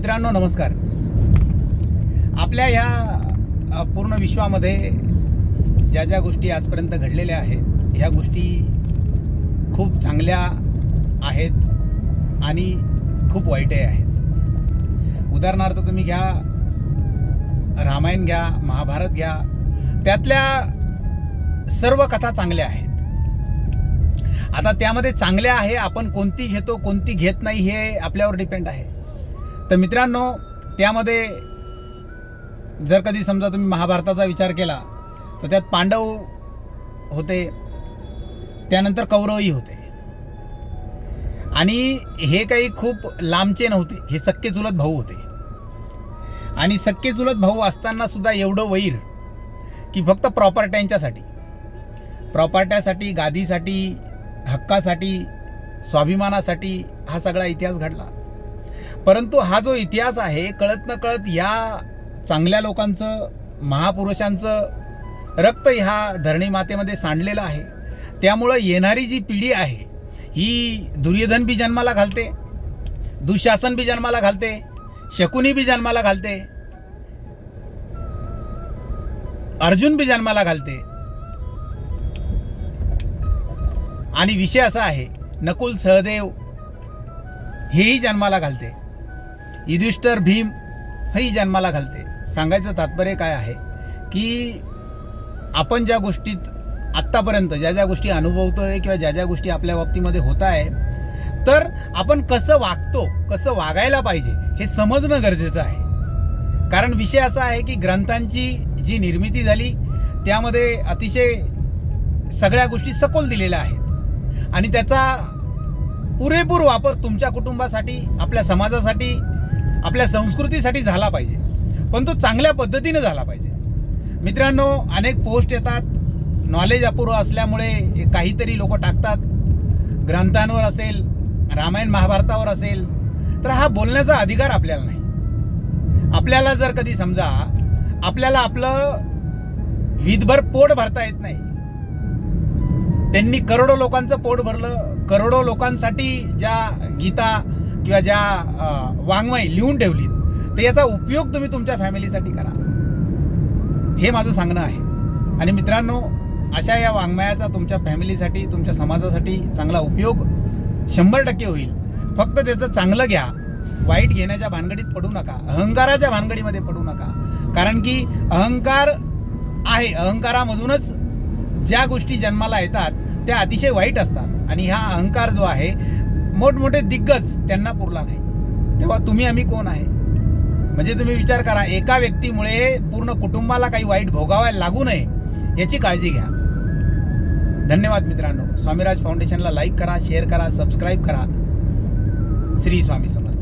मित्रांनो नमस्कार. आपल्या ह्या पूर्ण विश्वामध्ये ज्या ज्या गोष्टी आजपर्यंत घडलेल्या आहेत ह्या गोष्टी खूप चांगल्या आहेत आणि खूप वाईटही आहेत. उदाहरणार्थ तुम्ही घ्या, रामायण घ्या, महाभारत घ्या, त्यातल्या सर्व कथा चांगल्या आहेत. आता त्यामध्ये चांगल्या आहे, आपण कोणती घेतो कोणती घेत नाही हे आपल्यावर डिपेंड आहे. तर मित्रांनो, त्यामध्ये जर कधी समजा तुम्ही महाभारताचा विचार केला तर त्यात पांडव होते, त्यानंतर कौरवही होते आणि हे काही खूप लांबचे नव्हते, हे सख्खे चुलत भाऊ होते. आणि सख्खे चुलत भाऊ असताना सुद्धा एवढं वैर की फक्त प्रॉपर्ट्यासाठी, गादीसाठी, हक्कासाठी, स्वाभिमानासाठी हा सगळा इतिहास घडला. परंतु हा जो इतिहास आहे कळत न कळत या चांगल्या लोकांचं, महापुरुषांचं रक्त ह्या धरणी मातेमध्ये सांडलेलं आहे. त्यामुळं येणारी जी पिढी आहे ही दुर्योधन बी जन्माला घालते, दुःशासन बी जन्माला घालते, शकुनी बी जन्माला घालते, अर्जुन बी जन्माला घालते. आणि विषय असा आहे, नकुल सहदेव हेही जन्माला घालते, युधिष्ठिर भीम हेही जन्माला घालते. सांगायचं तात्पर्य काय आहे की आपण ज्या गोष्टीत आत्तापर्यंत ज्या ज्या गोष्टी अनुभवतोय किंवा ज्या ज्या गोष्टी आपल्या बाबतीमध्ये होत आहे, तर आपण कसं वागतो, कसं वागायला पाहिजे हे समजणं गरजेचं आहे. कारण विषय असा आहे की ग्रंथांची जी निर्मिती झाली त्यामध्ये अतिशय सगळ्या गोष्टी सखोल दिलेल्या आहेत आणि त्याचा पुरेपूर वापर तुमच्या कुटुंबासाठी, आपल्या समाजासाठी, आपल्या संस्कृतीसाठी झाला पाहिजे, पण तो चांगल्या पद्धतीने झाला पाहिजे. मित्रांनो, अनेक पोस्ट येतात, नॉलेज अपुरं असल्यामुळे काहीतरी लोक टाकतात, ग्रंथांवर असेल, रामायण महाभारतावर असेल, तर हा बोलण्याचा अधिकार आपल्याला नाही. आपल्याला जर कधी समजा आपल्याला आपलं वीतभर पोट भरता येत नाही, त्यांनी करोडो लोकांचं पोट भरलं, करोडो लोकांसाठी ज्या गीता किंवा ज्या वाङ्मय लिहून ठेवली, तर याचा उपयोग तुम्ही तुमच्या फॅमिलीसाठी करा, हे माझं सांगणं आहे. आणि मित्रांनो, अशा या वाङ्मयाचा तुमच्या फॅमिलीसाठी, तुमच्या समाजासाठी चांगला उपयोग 100% होईल. फक्त त्याचं चांगलं घ्या, वाईट घेण्याच्या भानगडीत पडू नका, अहंकाराच्या भानगडीमध्ये पडू नका. कारण की अहंकार आहे, अहंकारामधूनच ज्या गोष्टी जन्माला येतात त्या अतिशय वाईट असतात. आणि हा अहंकार जो आहे, मोठमोठे दिग्गज त्यांना पुरला नाही, तेव्हा तुम्ही आम्ही कोण आहे? म्हणजे तुम्ही विचार करा, एका व्यक्तीमुळे पूर्ण कुटुंबाला काही वाईट भोगावायला लागू नये याची काळजी घ्या. धन्यवाद मित्रांनो. स्वामीराज फाउंडेशनला लाईक करा, शेअर करा, सबस्क्राईब करा. श्री स्वामी समर्थ.